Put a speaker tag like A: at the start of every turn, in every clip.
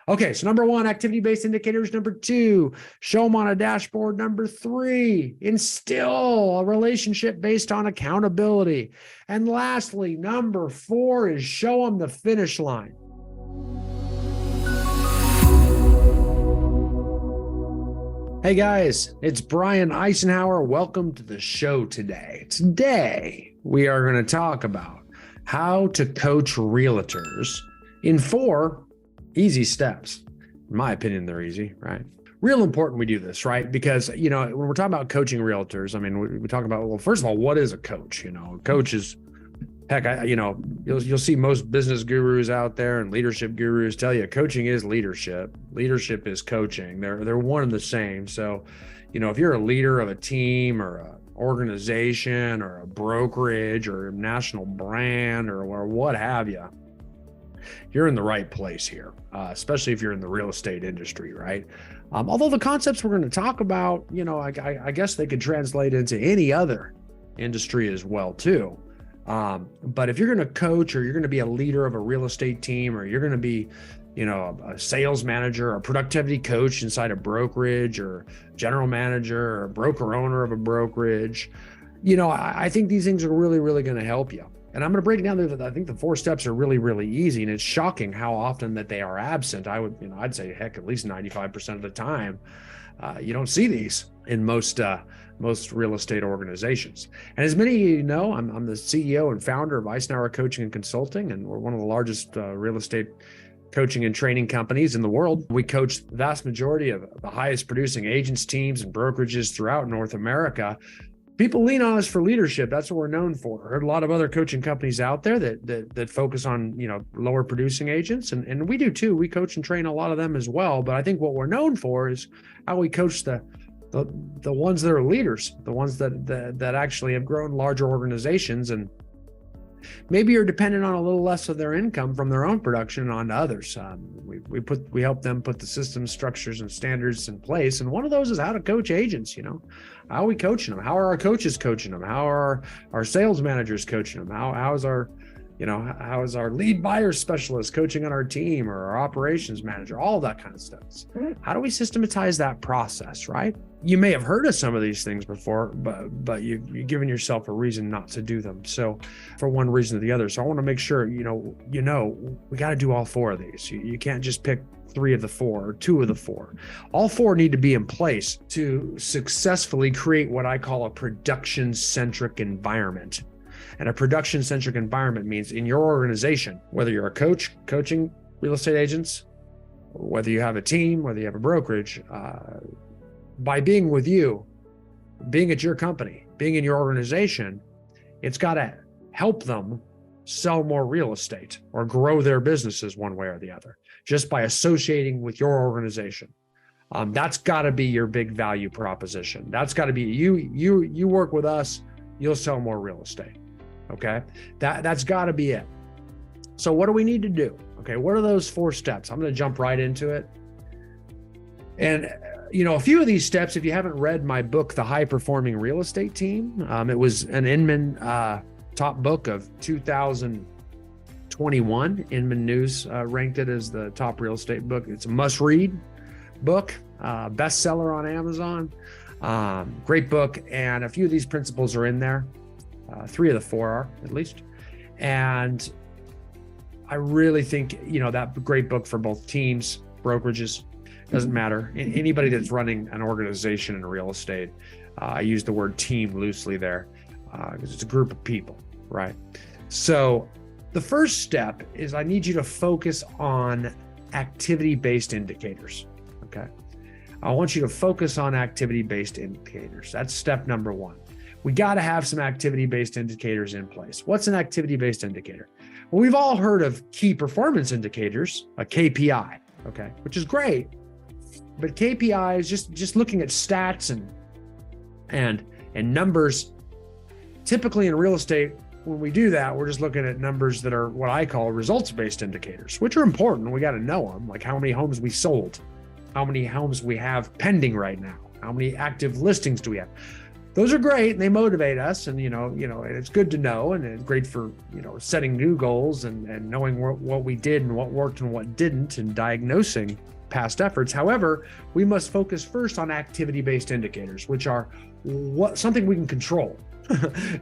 A: Okay, so number one, activity-based indicators. Number two, show them on a dashboard. Number three, instill a relationship based on accountability. And lastly, number four is show them the finish line. Hey guys, it's Brian Icenhower. Welcome to the show today. Today, we are going to talk about how to coach realtors in 4 easy steps. In my opinion, they're easy, right? Real important we do this, right? Because, when we're talking about coaching realtors, I mean, we talk about, well, first of all, what is a coach? A coach is, heck, you'll see most business gurus out there and leadership gurus tell you coaching is leadership. Leadership is coaching. They're one and the same. So, if you're a leader of a team or an organization or a brokerage or a national brand or what have you, you're in the right place here, especially if you're in the real estate industry, right? Although the concepts we're going to talk about, I guess they could translate into any other industry as well too. But if you're going to coach or you're going to be a leader of a real estate team, or you're going to be, a sales manager or a productivity coach inside a brokerage or general manager or a broker owner of a brokerage, I think these things are really, really going to help you. And I'm going to break it down there. I think the 4 steps are really, really easy. And it's shocking how often that they are absent. I'd say, heck, at least 95% of the time, you don't see these in most real estate organizations. And as many of you know, I'm the CEO and founder of Icenhower Coaching and Consulting, and we're one of the largest real estate coaching and training companies in the world. We coach the vast majority of the highest producing agents, teams, and brokerages throughout North America. People lean on us for leadership. That's what we're known for. I heard a lot of other coaching companies out there that focus on, lower producing agents. And we do too. We coach and train a lot of them as well. But I think what we're known for is how we coach the ones that are leaders, the ones that actually have grown larger organizations, and maybe are dependent on a little less of their income from their own production onto others. We help them put the systems, structures, and standards in place. And one of those is how to coach agents. How are we coaching them? How are our coaches coaching them? How are our sales managers coaching them? How is our lead buyer specialist coaching on our team, or our operations manager? All that kind of stuff. How do we systematize that process, right? You may have heard of some of these things before, but you've given yourself a reason not to do them. So for one reason or the other. So I want to make sure, we got to do all 4 of these. You can't just pick 3 of the 4 or 2 of the 4. All 4 need to be in place to successfully create what I call a production-centric environment. And a production-centric environment means in your organization, whether you're a coach coaching real estate agents, whether you have a team, whether you have a brokerage, by being with you, being at your company, being in your organization, it's got to help them sell more real estate or grow their businesses one way or the other, just by associating with your organization. That's got to be your big value proposition. That's got to be you work with us, you'll sell more real estate. Okay. That's got to be it. So what do we need to do? Okay. What are those 4 steps? I'm going to jump right into it. And, a few of these steps, if you haven't read my book, The High Performing Real Estate Team, it was an Inman top book of 2021. Inman News ranked it as the top real estate book. It's a must-read book, bestseller on Amazon. Great book. And a few of these principles are in there. 3 of the 4 are, at least. And I really think, that great book for both teams, brokerages, doesn't matter. Anybody that's running an organization in real estate, I use the word team loosely there because it's a group of people, right? So the first step is I need you to focus on activity-based indicators, okay? I want you to focus on activity-based indicators. That's step number 1. We got to have some activity-based indicators in place. What's an activity-based indicator? Well, we've all heard of key performance indicators, a KPI, okay, which is great. But KPI is just looking at stats and numbers. Typically in real estate, when we do that, we're just looking at numbers that are what I call results-based indicators, which are important. We got to know them, like how many homes we sold, how many homes we have pending right now, how many active listings do we have. those are great and they motivate us, and it's good to know, and it's great for setting new goals and knowing what we did and what worked and what didn't, and diagnosing past efforts. However, we must focus first on activity-based indicators, which are something we can control.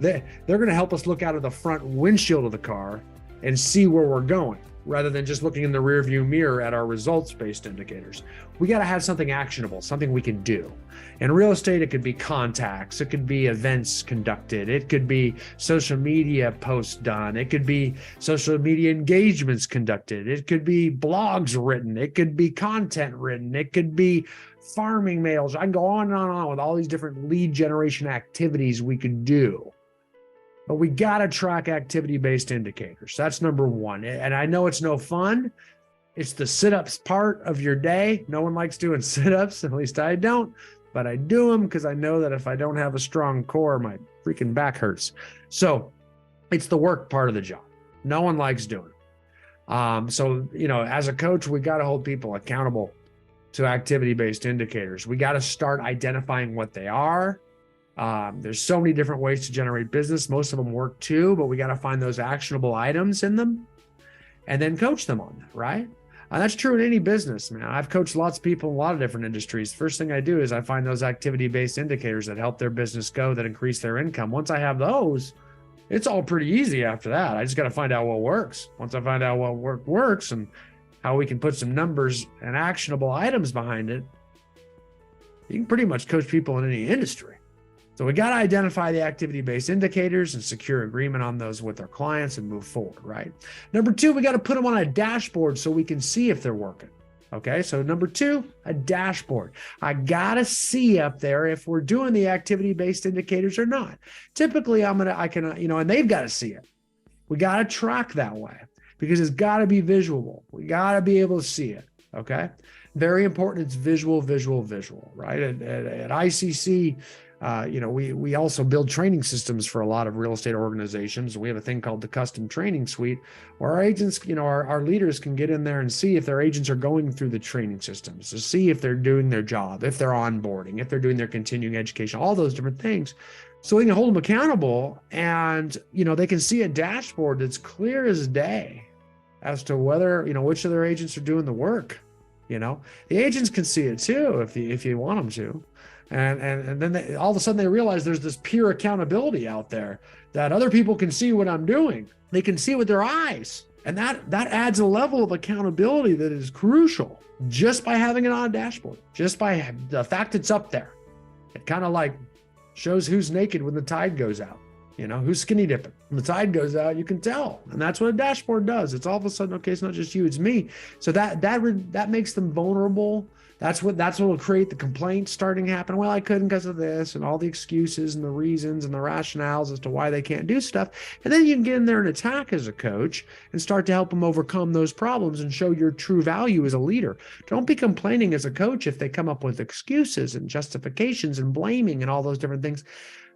A: They're going to help us look out of the front windshield of the car and see where we're going, rather than just looking in the rearview mirror at our results-based indicators. We got to have something actionable, something we can do. In real estate, it could be contacts, it could be events conducted, it could be social media posts done, it could be social media engagements conducted, it could be blogs written, it could be content written, it could be farming mails. I can go on and on with all these different lead generation activities we could do. But we got to track activity-based indicators. That's number one. And I know it's no fun. It's the sit-ups part of your day. No one likes doing sit-ups, at least I don't. But I do them because I know that if I don't have a strong core, my freaking back hurts. So it's the work part of the job. No one likes doing it. So, as a coach, we got to hold people accountable to activity-based indicators. We got to start identifying what they are. There's so many different ways to generate business. Most of them work too, but we got to find those actionable items in them and then coach them on that, right? That's true in any business, man. I've coached lots of people in a lot of different industries. First thing I do is I find those activity-based indicators that help their business go, that increase their income. Once I have those, it's all pretty easy after that. I just got to find out what works. Once I find out what works and how we can put some numbers and actionable items behind it, you can pretty much coach people in any industry. So we got to identify the activity-based indicators and secure agreement on those with our clients and move forward, right? Number two, we got to put them on a dashboard so we can see if they're working. Okay, so number two, a dashboard. I got to see up there if we're doing the activity-based indicators or not. Typically, I can, and they've got to see it. We got to track that way because it's got to be visual. We got to be able to see it. Okay, very important. It's visual, right? At ICC, we also build training systems for a lot of real estate organizations. We have a thing called the custom training suite where our agents, our leaders can get in there and see if their agents are going through the training systems, to see if they're doing their job, if they're onboarding, if they're doing their continuing education, all those different things. So we can hold them accountable and, they can see a dashboard that's clear as day as to whether, which of their agents are doing the work. The agents can see it too if you want them to. And then all of a sudden they realize there's this peer accountability out there that other people can see what I'm doing. They can see it with their eyes. And that adds a level of accountability that is crucial just by having it on a dashboard, just by the fact it's up there. It kind of like shows who's naked when the tide goes out, who's skinny dipping. When the tide goes out, you can tell. And that's what a dashboard does. It's all of a sudden, okay, it's not just you, it's me. So that makes them vulnerable. That's what will create the complaints starting to happen. Well, I couldn't because of this, and all the excuses and the reasons and the rationales as to why they can't do stuff. And then you can get in there and attack as a coach and start to help them overcome those problems and show your true value as a leader. Don't be complaining as a coach if they come up with excuses and justifications and blaming and all those different things.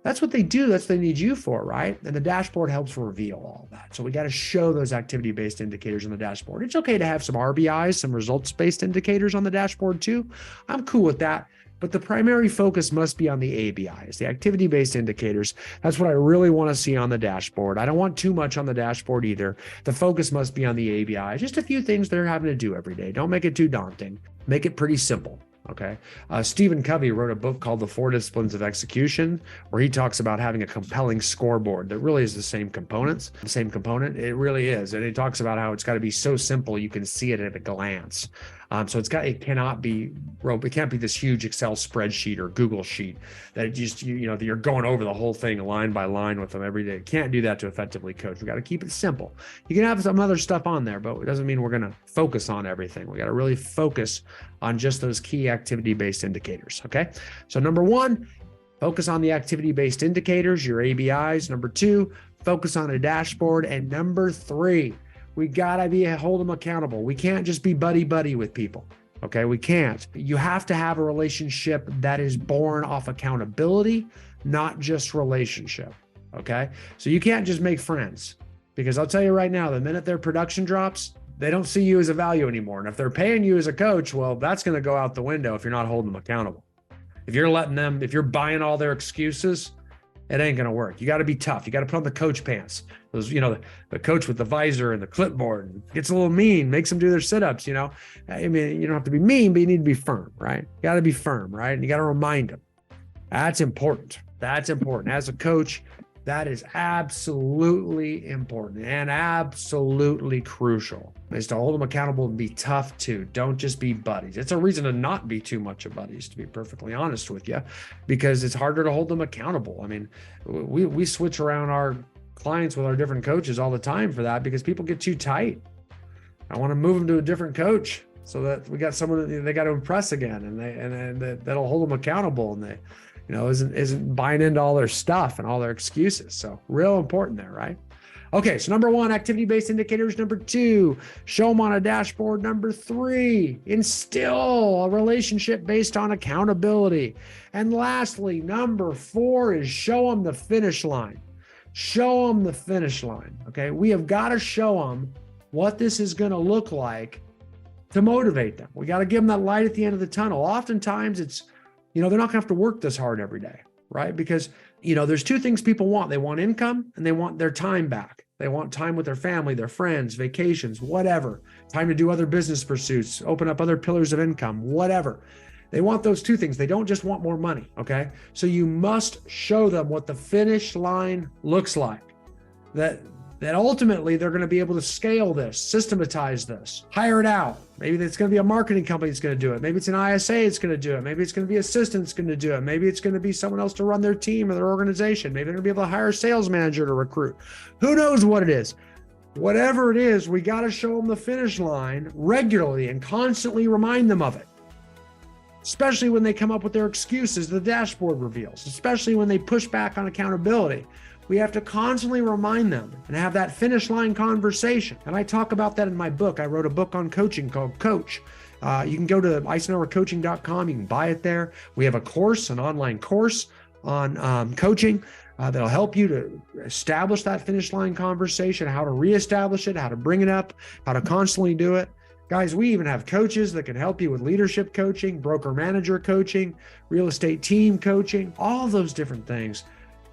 A: That's what they do. That's what they need you for, right? And the dashboard helps reveal all that. So we got to show those activity-based indicators on the dashboard. It's okay to have some RBIs, some results-based indicators on the dashboard too. I'm cool with that. But the primary focus must be on the ABIs, the activity-based indicators. That's what I really want to see on the dashboard. I don't want too much on the dashboard either. The focus must be on the ABIs. Just a few things they're having to do every day. Don't make it too daunting. Make it pretty simple. Okay. Stephen Covey wrote a book called The Four Disciplines of Execution, where he talks about having a compelling scoreboard that really is the same component. It really is. And he talks about how it's got to be so simple you can see it at a glance. So it can't be this huge Excel spreadsheet or Google sheet that just, that you're going over the whole thing line by line with them every day. Can't do that to effectively coach. We got to keep it simple. You can have some other stuff on there, but it doesn't mean we're going to focus on everything. We got to really focus on just those key activity-based indicators. Okay. So number one, focus on the activity-based indicators, your ABIs. Number two, focus on a dashboard. And number three, we gotta hold them accountable. We can't just be buddy with people. Okay, we can't. You have to have a relationship that is born off accountability, not just relationship. Okay, so you can't just make friends, because I'll tell you right now, the minute their production drops, they don't see you as a value anymore. And if they're paying you as a coach, well, that's going to go out the window if you're not holding them accountable. If you're buying all their excuses, it ain't going to work. You got to be tough. You got to put on the coach pants. Those, the coach with the visor and the clipboard gets a little mean, makes them do their sit-ups, I mean, you don't have to be mean, but you need to be firm, right? You got to be firm, right? And you got to remind them. That's important. That's important. As a coach, that is absolutely important and absolutely crucial, is to hold them accountable and be tough too. Don't just be buddies. It's a reason to not be too much of buddies, to be perfectly honest with you, because it's harder to hold them accountable. I mean, we switch around our clients with our different coaches all the time for that, because people get too tight. I want to move them to a different coach so that we got someone that they got to impress again, and that'll hold them accountable, and they isn't buying into all their stuff and all their excuses. So real important there, right? Okay, so number 1, activity-based indicators. Number 2, show them on a dashboard. Number 3, instill a relationship based on accountability. And lastly, number 4 is show them the finish line. Show them the finish line, okay? We have got to show them what this is going to look like to motivate them. We got to give them that light at the end of the tunnel. Oftentimes it's, they're not going to have to work this hard every day, right? Because, there's 2 things people want. They want income and they want their time back. They want time with their family, their friends, vacations, whatever, time to do other business pursuits, open up other pillars of income, whatever. They want those 2 things. They don't just want more money, okay? So you must show them what the finish line looks like, that ultimately they're going to be able to scale this, systematize this, hire it out. Maybe it's going to be a marketing company that's going to do it. Maybe it's an ISA that's going to do it. Maybe it's going to be assistants going to do it. Maybe it's going to be someone else to run their team or their organization. Maybe they're going to be able to hire a sales manager to recruit. Who knows what it is? Whatever it is, we got to show them the finish line regularly and constantly remind them of it. Especially when they come up with their excuses, the dashboard reveals, especially when they push back on accountability. We have to constantly remind them and have that finish line conversation. And I talk about that in my book. I wrote a book on coaching called Coach. You can go to icenhowercoaching.com. You can buy it there. We have a course, an online course on coaching that'll help you to establish that finish line conversation, how to reestablish it, how to bring it up, how to constantly do it. Guys, we even have coaches that can help you with leadership coaching, broker manager coaching, real estate team coaching, all those different things.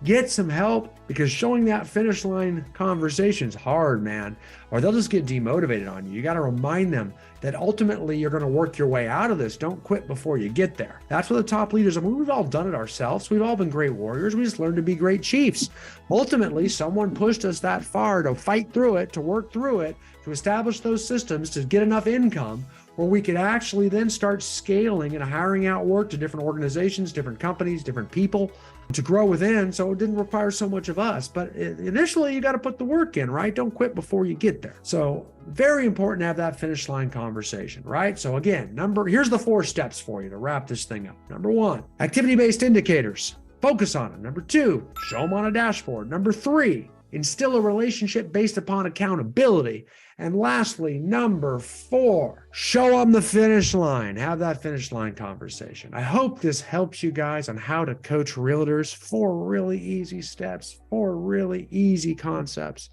A: Get some help, because showing that finish line conversation is hard, man, or they'll just get demotivated on you. You got to remind them that ultimately you're going to work your way out of this. Don't quit before you get there. That's what the top leaders, we've all done it ourselves. We've all been great warriors. We just learned to be great chiefs. Ultimately, someone pushed us that far to fight through it, to work through it, to establish those systems, to get enough income where we could actually then start scaling and hiring out work to different organizations, different companies, different people to grow within. So it didn't require so much of us, but initially you got to put the work in, right? Don't quit before you get there. So very important to have that finish line conversation, right? So again, here's the 4 steps for you to wrap this thing up. Number 1, activity-based indicators. Focus on them. Number 2, show them on a dashboard. Number 3, instill a relationship based upon accountability. And lastly, number 4, show them the finish line. Have that finish line conversation. I hope this helps you guys on how to coach realtors. 4 really easy steps, 4 really easy concepts.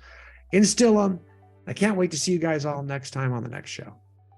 A: Instill them. I can't wait to see you guys all next time on the next show.